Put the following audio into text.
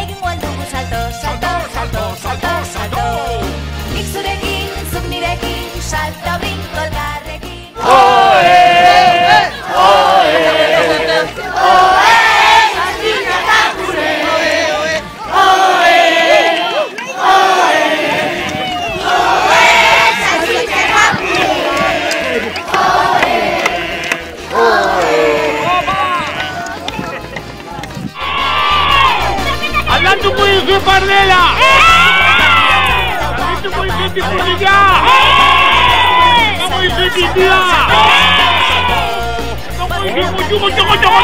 Egin dugu salto, salto, salto, salto, salto. Nik zurekin, zuk nirekin, salto brinko elkarrekin. Oe! ¡Hablando muy bien, Pardela! ¡Hablando muy bien, Tipolilla! ¡Vamos, Tipolilla! ¡Vamos, Tipolilla!